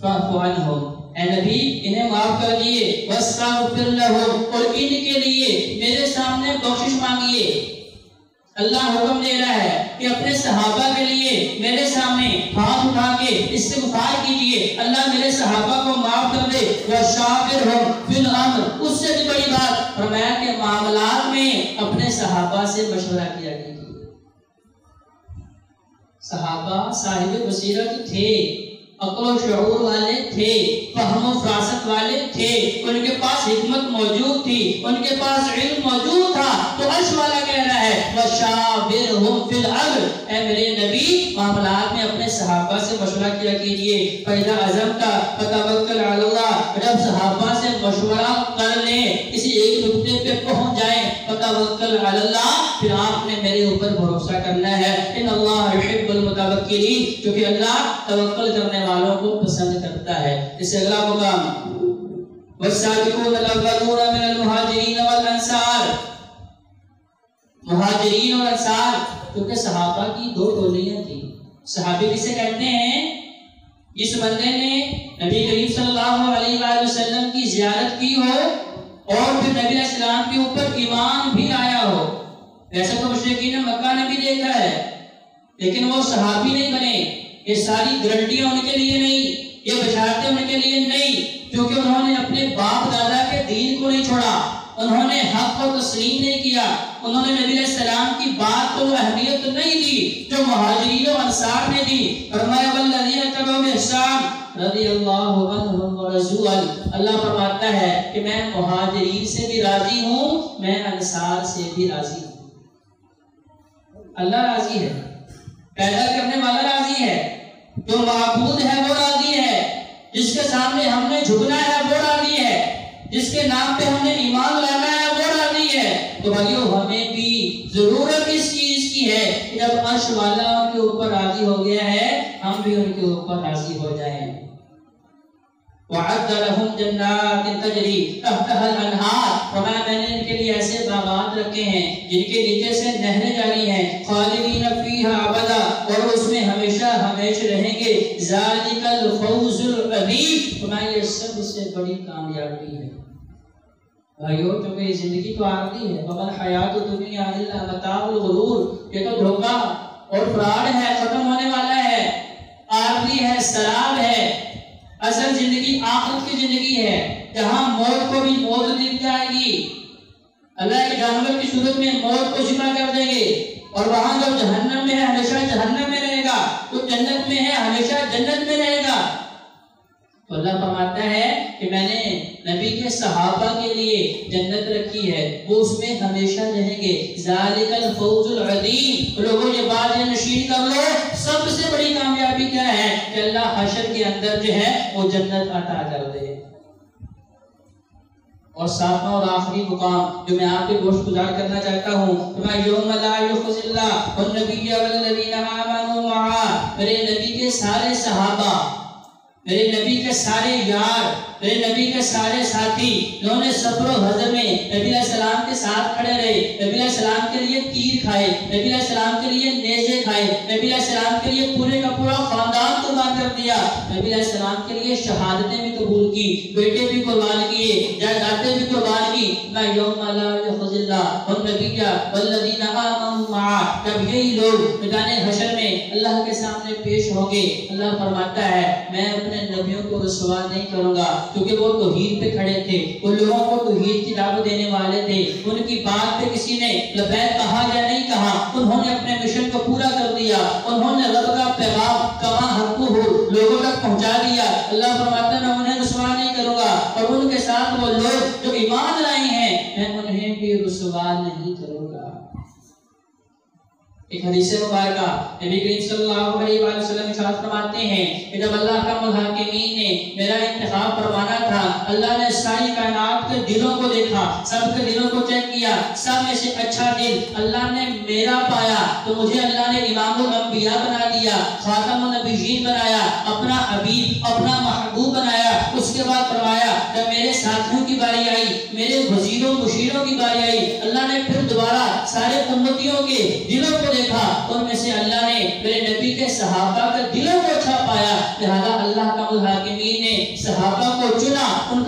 فاعف عنہم، اے نبی انہیں معاف کر دیے، واستغفر لہم، اور ان کے لیے میرے سامنے بخشش مانگیے۔ اللہ حکم دے رہا ہے کہ اپنے صحابہ کے لیے میرے سامنے ہاتھ اٹھا کے استغفار کیجئے، اللہ میرے صحابہ کو معاف کر دے۔ وشاورہم فی الامر، اس سے بھی بڑی بات فرمایا کہ معاملات میں اپنے صحابہ سے مشورہ کیا کیجئے۔ صحابہ صاحب بصیرت تھے، عقل و شعور والے تھے، فہم و فراست والے تھے، ان کے پاس حکمت موجود تھی، ان کے پاس علم موجود تھا۔ تو عرش والا کہہ رہا ہے وَشَاوِرْهُمْ فِي الْأَمْرِ، اے میرے نبی معاملات میں اپنے صحابہ سے مشورہ کیا کیجئے۔ فَإِذَا عَزَمْتَ فَتَوَكَّلْ عَلَى اللَّهِ، جب صحابہ سے مشورہ کر لیں، کسی ایک نقطے پہ پہنچ جائیں، فَتَوَكَّلْ عَلَى اللَّهِ، پھر آپ نے میرے اوپر بھروسہ کرنا ہے۔ ان اللہ يحب المتوکلین، کیونکہ اللہ توکل کرنے والوں کو پسند کرتا ہے۔ اس سے اگلا مقام والسابقون الاولون من المہاجرین والانصار، مہاجرین اور انصار، کیونکہ صحابہ کی دو ٹولیاں تھیں۔ صحابی کسے کہتے ہیں؟ جس بندے نے نبی کریم صلی اللہ علیہ وآلہ وسلم کی زیارت کی ہو اور پھر نبی علیہ السلام کے اوپر ایمان بھی آیا ہو۔ ویسے تو مشرکین مکہ نے بھی دیکھا ہے، لیکن وہ صحابی نہیں بنے۔ یہ ساری گارنٹیاں ان کے لیے نہیں، یہ بشارتیں ان کے لیے نہیں، کیونکہ انہوں نے اپنے باپ دادا کے دین کو نہیں چھوڑا، انہوں نے حق کو تسلیم نہیں کیا، انہوں نے نبی علیہ السلام کی بات کو اہمیت نہیں دی جو مہاجرین و انصار نے دی۔ فرمایا والذین تبعوا بإحسان رضی اللہ عنہم ورضوا عنہ، اللہ فرماتا ہے کہ میں مہاجرین سے بھی راضی ہوں، میں انصار سے بھی راضی ہوں۔ اللہ راضی ہے، پیدا کرنے والا راضی ہے، جو معبود ہے وہ راضی ہے، جس کے سامنے ہم نے جھکنا ہے وہ راضی ہے، جس کے نام پہ ہم نے ایمان لانا ہے وہ راضی ہے۔ تو بھائیو ہمیں بھی ضرورت اس چیز کی ہے کہ جب عرش والا ان کے اوپر راضی ہو گیا ہے، ہم بھی ان کے اوپر راضی ہو جائیں۔ وَعَدَّ لَهُمْ جَنَّاتٍ تَجْرِي تَحْتَهَا الْأَنْهَارُ، فرمایا میں نے ان کے لیے ایسے باغات رکھے ہیں جن کے نیچے سے نہریں جاری ہیں، خالدین فیہا ابدا، اور اس میں ہمیشہ ہمیشہ رہیں گے۔ ذالک الفوز العظیم، فرمایا یہ سب سے بڑی کامیابی ہے۔ بھائیو کیونکہ زندگی تو عارضی ہے، وَمَا الْحَيَاةُ الدُّنْيَا إِلَّا مَتَاعُ الْغُرُورِ، یہ تو دھوکہ اور فراڈ ہے، ختم ہونے والا ہے، عارضی ہے، سراب ہے۔ اصل زندگی آخرت کی زندگی ہے، جہاں موت کو بھی موت دکھ جائے گی، اللہ ایک جانور کی صورت میں موت کو ذبح کر دیں گے، اور وہاں جو جہنم میں ہے ہمیشہ جہنم میں رہے گا، تو جنت میں ہے ہمیشہ جنت میں رہے گا۔ تو اللہ فرماتا ہے کہ میں نے نبی کے صحابہ کے لیے جنت رکھی ہے، وہ اس میں ہمیشہ رہیں گے۔ ذالک الفوز العظیم، لوگوں یہ بات یہ نشین کر لو، سب سے بڑی کامیابی کیا ہے کہ اللہ حشر کے اندر جو ہے وہ جنت عطا کر دے۔ اور ساتواں اور آخری مقام جو میں آپ کے گوشت گزار کرنا چاہتا ہوں، فرمایا یوم لا یخزی اللہ والنبی والذین آمنوا معہ، میرے نبی کے سارے صحابہ، میرے نبی کے سارے یار، میرے نبی کے سارے ساتھی، انہوں نے صبر و حضر میں نبی علیہ السلام کے ساتھ کھڑے رہے، نبی علیہ السلام کے لیے تیر کھائے، نبی علیہ السلام کے لیے نیزے کھائے، نبی علیہ السلام کے لیے پورے کا پورا خاندان قربان کر دیا، نبی علیہ السلام کے لیے شہادتیں بھی قبول کی، بیٹے بھی قربان کیے، جائیدادیں بھی قربان کی۔ میں یوم لا یخزی اللہ والنبی والذین آمنوا معہ، جب یہی لوگ میدان حشر میں اللہ کے سامنے پیش ہوں گے، اللہ فرماتا ہے میں اپنے نبیوں کو رسوا نہیں کروں گا، کیونکہ وہ توحید پہ کھڑے تھے، وہ لوگوں کو توحید کی دعوت دینے والے تھے، ان کی بات پہ کسی نے لبیک کہا یا نہیں کہا، انہوں نے اپنے مشن کو پورا کر دیا، انہوں نے رب کا پیغام کما حقہ لوگوں تک پہنچا دیا۔ اللہ فرماتا ہے میں انہیں رسوا نہیں کروں گا، اور ان کے ساتھ وہ لوگ جو ایمان لائے ہیں میں انہیں بھی رسوا نہیں کروں گا۔ ایک حدیث مبارکہ نبی کریم صلی اللہ علیہ وآلہ وسلم ارشاد فرماتے ہیں کہ جب اللہ کا الحاکمین نے میرا انتخاب فرمانا تھا، اللہ نے ساری کائنات کے دلوں کو دیکھا، سب کے دلوں کو چیک کیا، سب میں سے اچھا دل اللہ نے میرا پایا، تو مجھے اللہ نے امام الانبیاء بنا دیا، خاتم النبیین بنایا، اپنا حبیب اپنا محبوب بنایا۔ اس کے بعد فرمایا جب میرے ساتھیوں کی باری آئی، میرے وزیروں مشیروں کی باری آئی، اللہ نے پھر دوبارہ سارے امتیوں کے دلوں کو دیکھا، ان میں سے اللہ نے میرے نبی کے صحابہ کے دلوں کو اچھا پایا، لہذا اللہ کا الحاکمین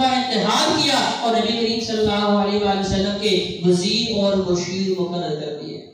کا انتخاب کیا اور نبی کریم صلی اللہ علیہ وآلہ وسلم کے وزیر اور مشیر مقرر کر دیے۔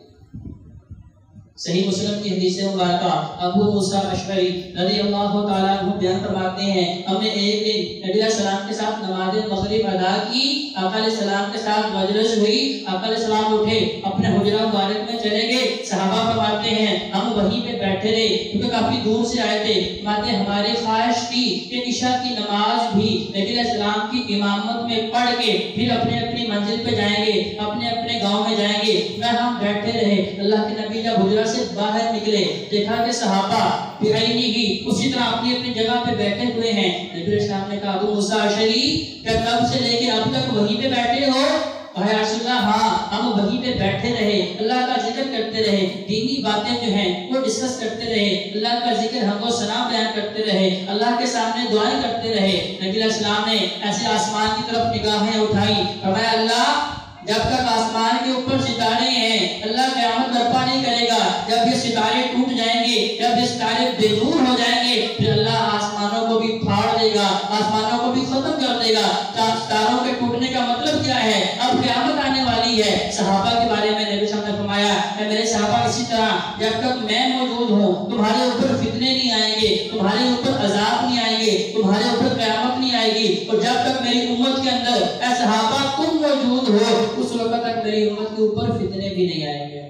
صحیح مسلم کی حدیث مبارکہ ابو موسیٰ اشعری رضی اللہ تعالیٰ عنہ بیان فرماتے ہیں، ہم نے ایک دن نبی علیہ السلام کے ساتھ نماز مغرب ادا کی، آقا علیہ السلام کے ساتھ مجلس ہوئی، آقا علیہ السلام اٹھے اپنے حجرہ مبارک میں چلے گئے، صحابہ فرماتے ہیں ہم وہیں پہ بیٹھے رہے کیونکہ کافی دور سے آئے تھے، فرماتے ہماری خواہش تھی کہ عشاء کی نماز بھی نبی علیہ السلام کی امامت میں پڑھ کے پھر اپنے اپنی منزل پہ جائیں گے، اپنے اپنے گاؤں میں جائیں گے، ہم بیٹھے رہے۔ اللہ کے نبی جب حجرہ سے باہر نکلے دیکھا کہ صحابہ بعینی ہی اسی طرح اپنی اپنی جگہ پہ بیٹھے ہوئے ہیں۔ نبی علیہ السلام نے کہا ابو موسیٰ اشعری کیا کب سے لے کے اب تک وہیں پہ بیٹھے ہو؟ کہا یا رسول اللہ ہاں ہم وہیں پہ بیٹھے رہے، اللہ کا ذکر کرتے رہے، دینی باتیں جو ہیں وہ ڈسکس کرتے رہے، اللہ کا ذکر ہم کو ثنا بیان کرتے رہے، اللہ کے سامنے دعائیں کرتے رہے۔ نبی علیہ السلام نے ایسے آسمان کی طرف نگاہیں اٹھائی، فرمایا اللہ جب تک آسمان کے اوپر ستارے ہیں اللہ قیامت برپا نہیں کرے گا، جب یہ ستارے ٹوٹ جائیں گے، جب یہ ستارے بے نور ہو جائیں گے پھر اللہ آسمانوں کو بھی پھاڑ دے گا، آسمانوں کو بھی ختم کر دے گا۔ ستاروں کے ٹوٹنے کا مطلب کیا ہے؟ اب قیامت آنے والی ہے۔ صحابہ کے بارے میں نبی صلی اللہ علیہ وسلم نے فرمایا کہ میرے صحابہ اسی طرح جب تک میں موجود ہوں تمہارے اوپر فتنے نہیں آئیں گے، تمہارے اوپر عذاب نہیں آئیں گے، تمہارے اوپر قیامت نہیں آئے گی، اور جب تک میری امت کے اندر اے صحابہ تم موجود ہو اس وقت تک میری امت کے اوپر فتنے بھی نہیں آئیں گے۔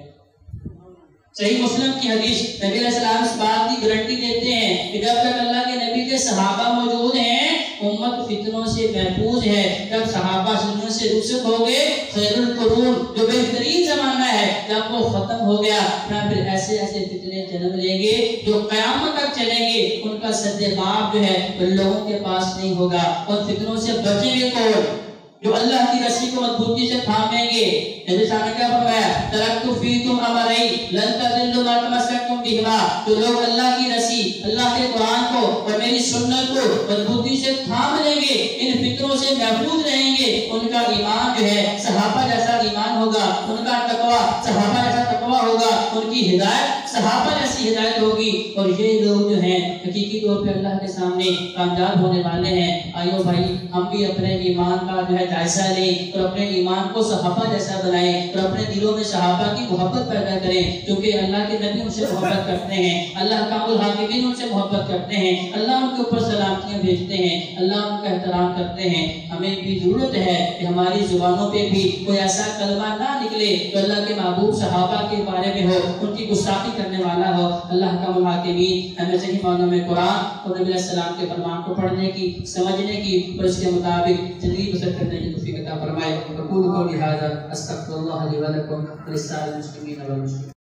صحیح مسلم کی حدیث نبی علیہ السلام اس بات کی گارنٹی دیتے ہیں کہ جب تک اللہ کے نبی کے صحابہ موجود ہیں امت فتنوں سے محفوظ ہے۔ جب صحابہ دنیا سے رخصت ہو گئے خیر القرون جو بہترین زمانہ ہے جب وہ ختم ہو گیا پھر ایسے ایسے فتنے جنم لیں گے جو قیامت تک چلیں گے، ان کا سدباب جو ہے وہ لوگوں کے پاس نہیں ہوگا، اور فتنوں سے بچیں گے کون؟ جو اللہ کی رسی کو مضبوطی سے تھامیں گے۔ نبی صاحب نے کیا فرمایا؟ ترکت فیکم امرین لن تضلوا ما تمسکتم بہما، جو لوگ اللہ کی رسی اللہ کے قرآن کو اور میری سنت کو مضبوطی سے تھام لیں گے ان فطروں سے محفوظ رہیں گے، ان کا ایمان جو ہے صحابہ جیسا ایمان ہوگا، ان کا تقوی صحابہ جیسا تقوی ہوگا، ان کی ہدایت صحابہ جیسی ہدایت ہوگی، اور یہ لوگ جو ہیں حقیقی طور پہ اللہ کے سامنے کامیاب ہونے والے ہیں۔ آئیو بھائی ہم بھی اپنے ایمان کا جو ہے جائزہ لیں اور اپنے ایمان کو صحابہ جیسا بنائیں اور اپنے دلوں میں صحابہ کی محبت پیدا کریں، کیونکہ اللہ کے نبی ان سے محبت کرتے ہیں، اللہ کامل الحاکمین ان سے محبت کرتے ہیں، اللہ ان کے اوپر سلامتیاں بھیجتے ہیں، اللہ ان کا احترام کرتے ہیں۔ ہمیں بھی ضرورت ہے کہ ہماری زبانوں پہ بھی کوئی ایسا کلمہ نہ نکلے جو اللہ کے محبوب صحابہ کے بارے میں ہو، ان کی گستاخی کرنے والا ہو۔ اللہ کامل الحاکمین ہمیں صحیح معنوں میں قرآن اور نبی علیہ السلام کے فرمان کو پڑھنے کی، سمجھنے کی اور اس کے مطابق زندگی بسر کرنے کی توفیق عطا فرمائے۔ اقول قولی ھذا استغفر اللہ لی و لکم ولسائر المسلمین والمسلمات۔